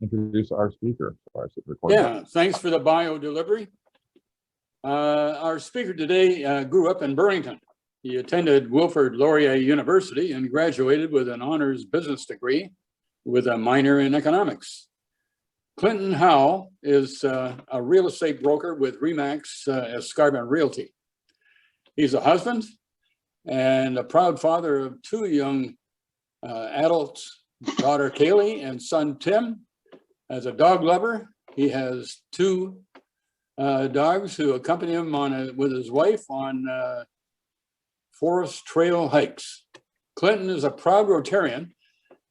introduce our speaker. Yeah, thanks for the bio delivery. Our speaker today grew up in Burlington. He attended Wilfrid Laurier University and graduated with an honors business degree with a minor in economics. Clinton Howell is a real estate broker with Remax Escarpment Realty. He's a husband and a proud father of two young adults, daughter Kaylee and son Tim. As a dog lover, he has two dogs who accompany him with his wife on forest trail hikes. Clinton is a proud Rotarian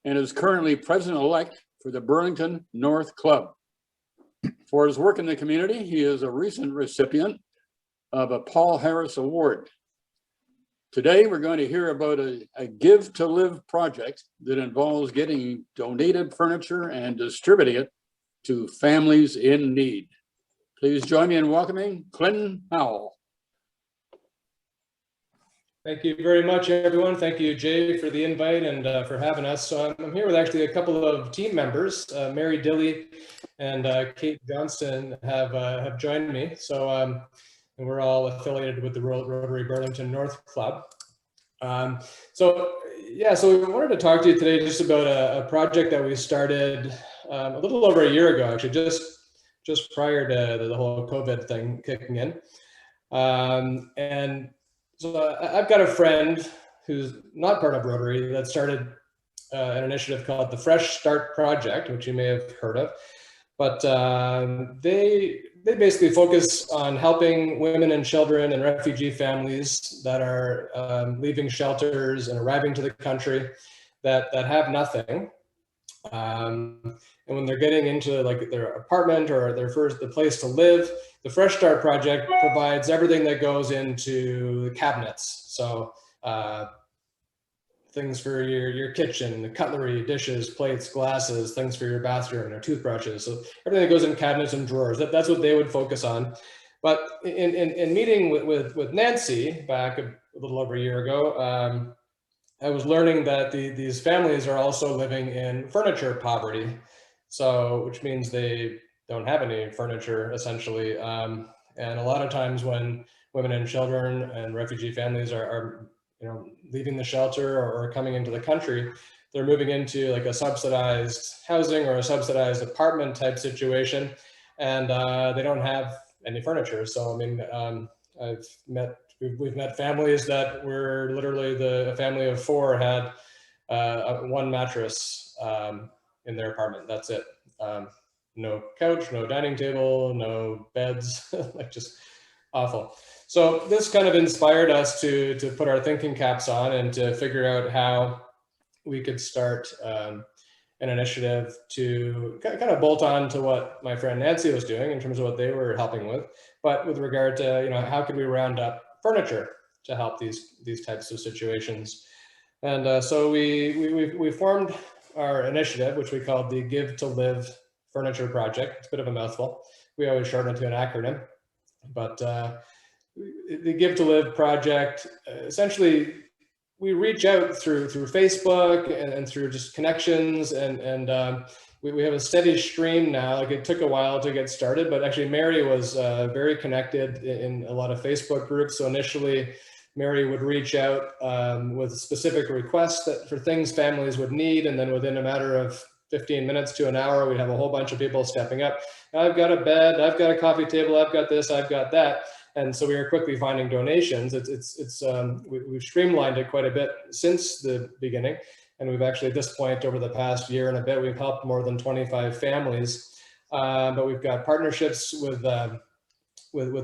and is currently president-elect for the Burlington North Club. For his work in the community, he is a recent recipient of a Paul Harris Award. Today, we're going to hear about a Give to Live project that involves getting donated furniture and distributing it to families in need. Please join me in welcoming Clinton Howell. Thank you very much, everyone. Thank you, Jay, for the invite and for having us. So I'm here with actually a couple of team members. Mary Dilly and Kate Johnston have joined me. So and we're all affiliated with the Rotary Burlington North Club. So we wanted to talk to you today just about a project that we started a little over a year ago, actually, just prior to the whole COVID thing kicking in. And so I've got a friend who's not part of Rotary that started an initiative called the Fresh Start Project, which you may have heard of. But they basically focus on helping women and children and refugee families that are leaving shelters and arriving to the country that have nothing. And when they're getting into like their apartment or the place to live, the Fresh Start Project provides everything that goes into the cabinets. So things for your kitchen, the cutlery, dishes, plates, glasses, things for your bathroom, or toothbrushes. So everything that goes in cabinets and drawers, that's what they would focus on. But in meeting with Nancy back a little over a year ago, I was learning that these families are also living in furniture poverty. So, which means they don't have any furniture essentially. And a lot of times when women and children and refugee families are leaving the shelter or coming into the country, they're moving into like a subsidized housing or a subsidized apartment type situation, and they don't have any furniture. So, I mean, we've met families that were literally a family of four had one mattress in their apartment. That's it. No couch, no dining table, no beds, like just awful. So this kind of inspired us to put our thinking caps on and to figure out how we could start an initiative to kind of bolt on to what my friend Nancy was doing in terms of what they were helping with, but with regard to, how could we round up furniture to help these types of situations. And so we formed our initiative, which we called the Give to Live Furniture Project. It's a bit of a mouthful. We always shorten it to an acronym, but the Give to Live project, essentially we reach out through Facebook and through just connections, and we have a steady stream now. Like, it took a while to get started, but actually Mary was very connected in a lot of Facebook groups. So initially Mary would reach out with specific requests for things families would need, and then within a matter of 15 minutes to an hour, we'd have a whole bunch of people stepping up. I've got a bed, I've got a coffee table, I've got this, I've got that. And so we are quickly finding donations. We've streamlined it quite a bit since the beginning. And we've actually, at this point, over the past year and a bit, we've helped more than 25 families. But we've got partnerships with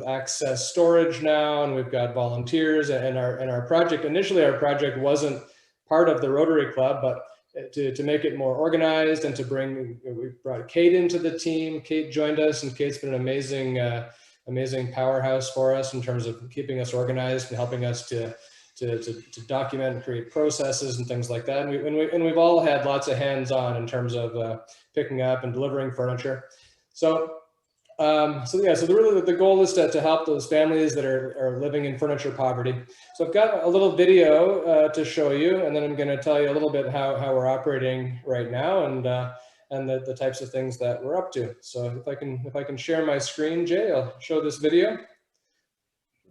Access Storage now, and we've got volunteers. And our project, initially our project wasn't part of the Rotary Club, but to make it more organized and we brought Kate into the team. Kate joined us, and Kate's been an amazing powerhouse for us in terms of keeping us organized and helping us to document and create processes and things like that. And we've all had lots of hands-on in terms of picking up and delivering furniture. So the goal is to help those families that are living in furniture poverty. So I've got a little video to show you, and then I'm going to tell you a little bit how we're operating right now. and the types of things that we're up to. So if I can share my screen, Jay, I'll show this video.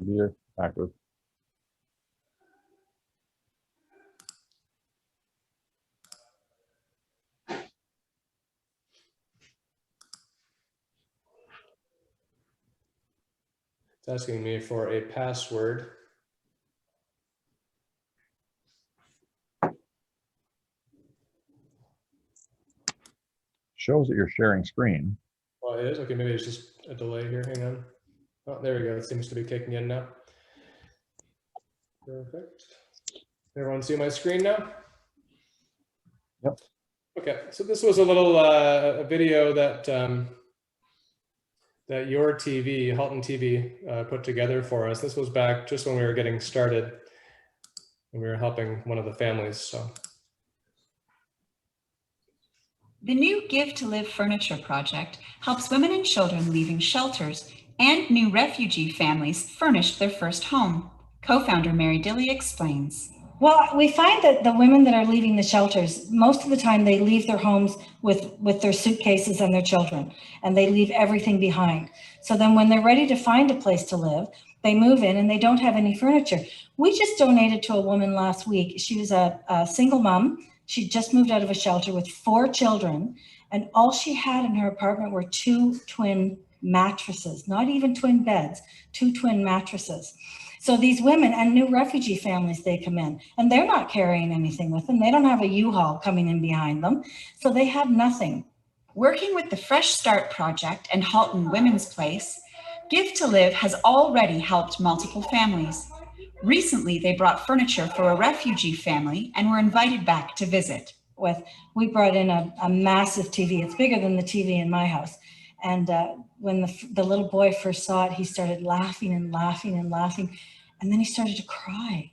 Be active. It's asking me for a password. Shows that you're sharing screen. Oh, it is? Okay, maybe it's just a delay here. Hang on. Oh, there we go. It seems to be kicking in now. Perfect. Everyone see my screen now? Yep. Okay, so this was a little a video that that your TV, Halton TV, put together for us. This was back just when we were getting started, and we were helping one of the families. So. The new Give to Live furniture project helps women and children leaving shelters and new refugee families furnish their first home. Co-founder Mary Dilly explains. Well, we find that the women that are leaving the shelters, most of the time they leave their homes with their suitcases and their children, and they leave everything behind. So then when they're ready to find a place to live, they move in and they don't have any furniture. We just donated to a woman last week. She was a single mom. She just moved out of a shelter with 4 children, and all she had in her apartment were 2 twin mattresses, not even twin beds, 2 twin mattresses. So these women and new refugee families, they come in and they're not carrying anything with them. They don't have a U-Haul coming in behind them. So they have nothing. Working with the Fresh Start Project and Halton Women's Place, Give to Live has already helped multiple families. Recently, they brought furniture for a refugee family and were invited back to visit. We brought in a massive TV. It's bigger than the TV in my house. And when the little boy first saw it, he started laughing and laughing and laughing. And then he started to cry.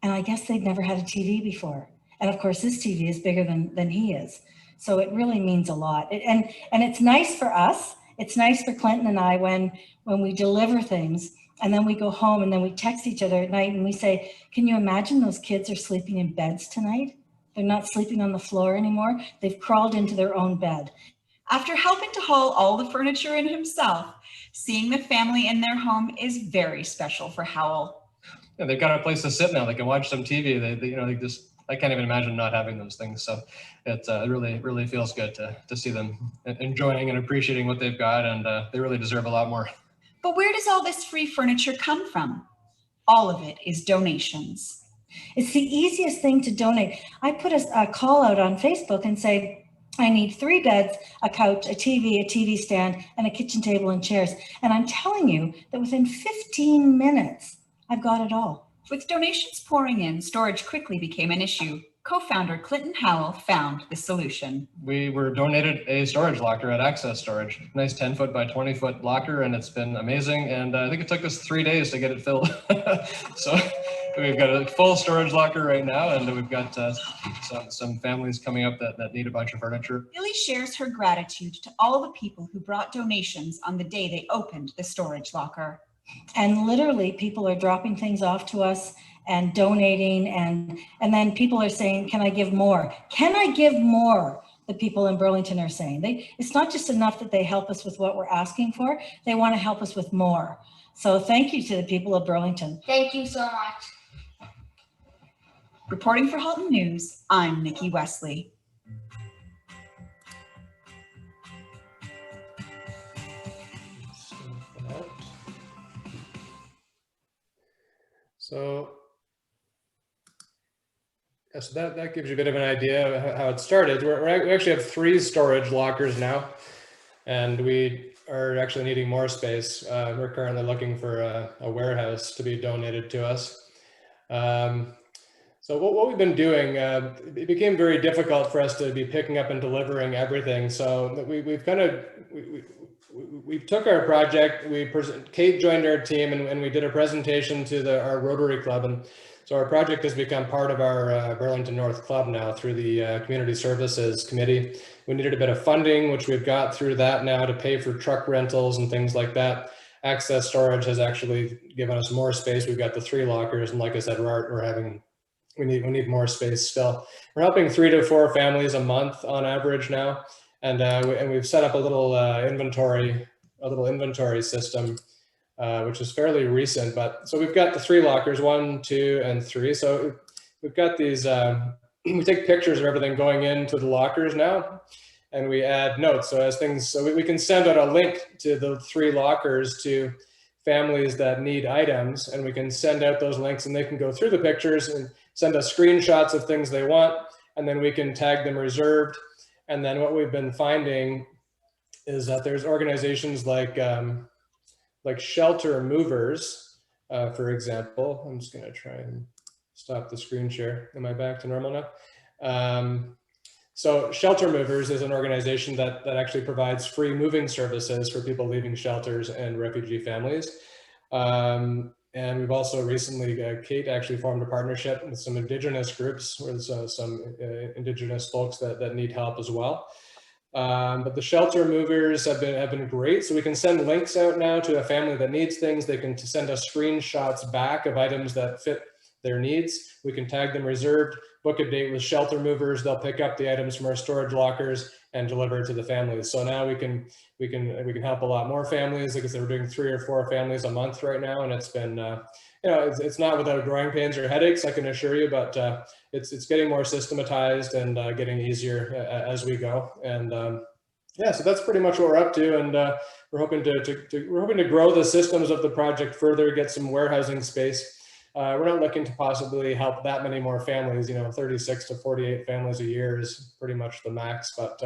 And I guess they'd never had a TV before. And of course, this TV is bigger than he is. So it really means a lot. And it's nice for us. It's nice for Clinton and I when we deliver things and then we go home and then we text each other at night and we say, can you imagine those kids are sleeping in beds tonight? They're not sleeping on the floor anymore. They've crawled into their own bed. After helping to haul all the furniture in himself, seeing the family in their home is very special for Howell. Yeah, they've got a place to sit now. They can watch some TV. I can't even imagine not having those things. So it really feels good to see them enjoying and appreciating what they've got, and they really deserve a lot more. But where does all this free furniture come from? All of it is donations. It's the easiest thing to donate. I put a call out on Facebook and say, I need 3 beds, a couch, a TV stand, and a kitchen table and chairs. And I'm telling you that within 15 minutes, I've got it all. With donations pouring in, storage quickly became an issue. Co-founder Clinton Howell found the solution. We were donated a storage locker at Access Storage. Nice 10-foot by 20-foot locker, and it's been amazing. And I think it took us 3 days to get it filled. So we've got a full storage locker right now, and we've got some families coming up that need a bunch of furniture. Billy shares her gratitude to all the people who brought donations on the day they opened the storage locker. And literally people are dropping things off to us and donating, and then people are saying, can I give more? Can I give more? The people in Burlington are saying. It's not just enough that they help us with what we're asking for, they want to help us with more. So thank you to the people of Burlington. Thank you so much. Reporting for Halton News, I'm Nikki Wesley. So that gives you a bit of an idea of how it started. We actually have 3 storage lockers now, and we are actually needing more space. We're currently looking for a warehouse to be donated to us. So what we've been doing, it became very difficult for us to be picking up and delivering everything. So we took our project, Kate joined our team, and we did a presentation to our Rotary Club. And so our project has become part of our Burlington North Club now through the Community Services Committee. We needed a bit of funding, which we've got through that now to pay for truck rentals and things like that. Access Storage has actually given us more space. We've got the 3 lockers, and like I said, we're having we need more space still. We're helping 3 to 4 families a month on average now, and we've set up a little inventory system, which is fairly recent. But so we've got the 3 lockers, 1, 2, and 3. So we've got these. We take pictures of everything going into the lockers now, and we add notes. So we can send out a link to the 3 lockers to families that need items, and we can send out those links, and they can go through the pictures and send us screenshots of things they want, and then we can tag them reserved. And then what we've been finding is that there's organizations like Shelter Movers, for example. I'm just going to try and stop the screen share. Am I back to normal now? So Shelter Movers is an organization that actually provides free moving services for people leaving shelters and refugee families. And we've also recently, Kate actually formed a partnership with some Indigenous groups, with some Indigenous folks that need help as well. But the Shelter Movers have been great. So we can send links out now to a family that needs things. They can send us screenshots back of items that fit their needs. We can tag them reserved, book a date with Shelter Movers. They'll pick up the items from our storage lockers and deliver it to the families. So now we can help a lot more families, because we're doing 3 or 4 families a month right now, and it's been it's not without growing pains or headaches, I can assure you, but it's getting more systematized and getting easier as we go. And yeah, so that's pretty much what we're up to, and we're hoping to grow the systems of the project further, get some warehousing space. We're not looking to possibly help that many more families. 36 to 48 families a year is pretty much the max, but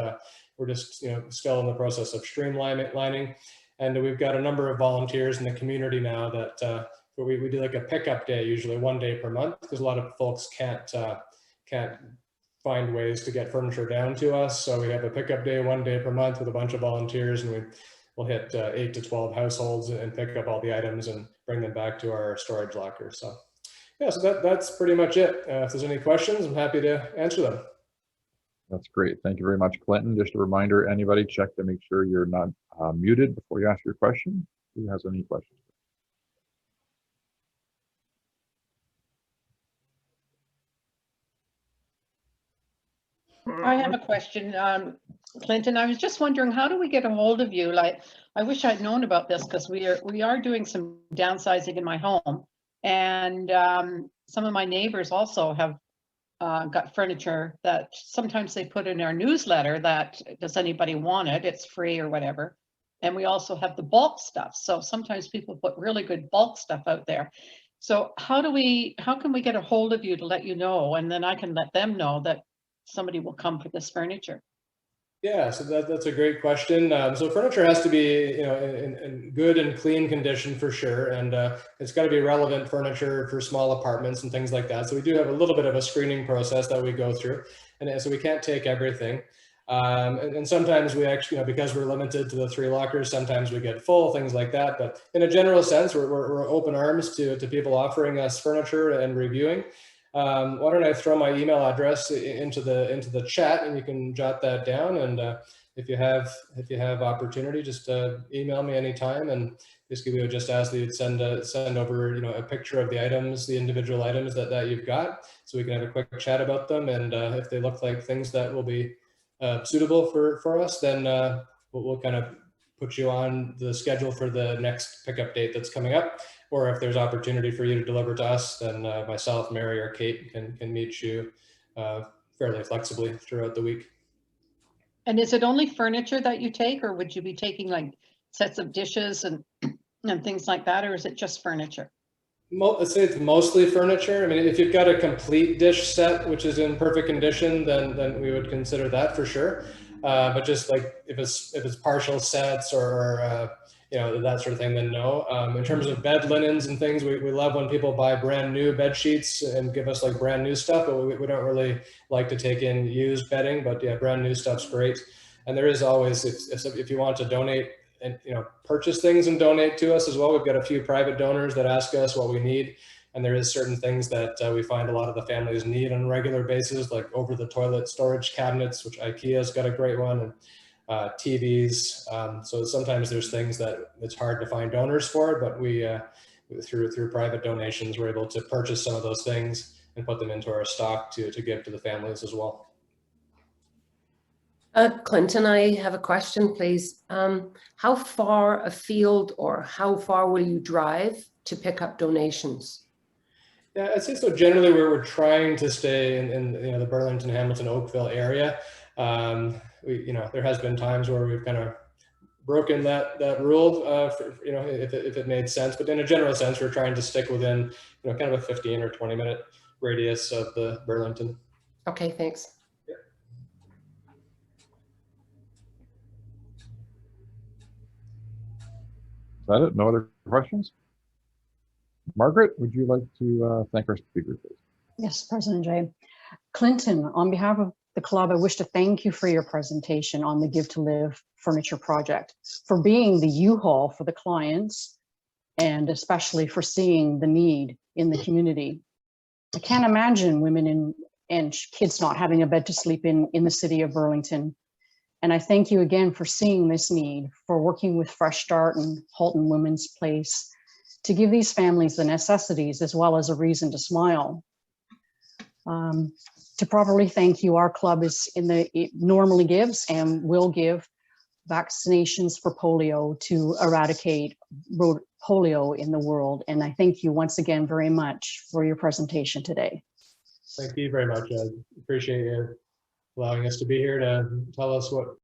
we're just still in the process of streamlining. And we've got a number of volunteers in the community now that we do like a pickup day, usually 1 day per month, because a lot of folks can't find ways to get furniture down to us. So we have a pickup day 1 day per month with a bunch of volunteers, and we'll hit 8 to 12 households and pick up all the items and bring them back to our storage locker. So yeah, so that's pretty much it. If there's any questions, I'm happy to answer them. That's great. Thank you very much, Clinton. Just a reminder, anybody check to make sure you're not muted before you ask your question. Who has any questions? I have a question, Clinton. I was just wondering, how do we get a hold of you? Like, I wish I'd known about this, because we are doing some downsizing in my home, and some of my neighbors also have got furniture that sometimes they put in our newsletter that, does anybody want it? It's free or whatever. And we also have the bulk stuff. So sometimes people put really good bulk stuff out there. So how can we get a hold of you to let you know, and then I can let them know that somebody will come for this furniture? Yeah, so that's a great question. So furniture has to be, in good and clean condition for sure, and it's got to be relevant furniture for small apartments and things like that. So we do have a little bit of a screening process that we go through, and so we can't take everything. And sometimes we actually, because we're limited to the 3 lockers, sometimes we get full, things like that. But in a general sense, we're open arms to people offering us furniture and reviewing. Why don't I throw my email address into the chat, and you can jot that down. And if you have opportunity, just email me anytime. And basically, we would just ask that you'd send over a picture of the items, the individual items that you've got, so we can have a quick chat about them. And if they look like things that will be suitable for us, then we'll kind of put you on the schedule for the next pickup date that's coming up. Or if there's opportunity for you to deliver to us, then myself, Mary, or Kate can meet you fairly flexibly throughout the week. And is it only furniture that you take, or would you be taking like sets of dishes and things like that, or is it just furniture? Let's say it's mostly furniture. I mean, if you've got a complete dish set, which is in perfect condition, then we would consider that for sure. But just like if it's partial sets or that sort of thing, then no. In terms of bed linens and things, we love when people buy brand new bed sheets and give us like brand new stuff, but we don't really like to take in used bedding. But yeah, brand new stuff's great. And there is always, if you want to donate and purchase things and donate to us as well, we've got a few private donors that ask us what we need. And there is certain things that we find a lot of the families need on a regular basis, like over the toilet storage cabinets, which IKEA's got a great one, and TVs. So sometimes there's things that it's hard to find donors for, but we through private donations, we're able to purchase some of those things and put them into our stock to give to the families as well. Clinton, I have a question, please. How far afield or how far will you drive to pick up donations? Yeah, I'd say so. Generally, we're trying to stay in the Burlington, Hamilton, Oakville area. There has been times where we've kind of broken that rule, if it made sense. But in a general sense, we're trying to stick within kind of a 15 or 20-minute radius of the Burlington. Okay, thanks. Is that it? No other questions? Margaret, would you like to thank our speaker, please? Yes, President Jay. Clinton, on behalf of the club, I wish to thank you for your presentation on the Give to Live furniture project, for being the U-Haul for the clients, and especially for seeing the need in the community. I can't imagine women and kids not having a bed to sleep in the city of Burlington. And I thank you again for seeing this need, for working with Fresh Start and Halton Women's Place to give these families the necessities as well as a reason to smile. To properly thank you, our club it normally gives and will give vaccinations for polio to eradicate polio in the world. And I thank you once again very much for your presentation today. Thank you very much. I appreciate you allowing us to be here to tell us what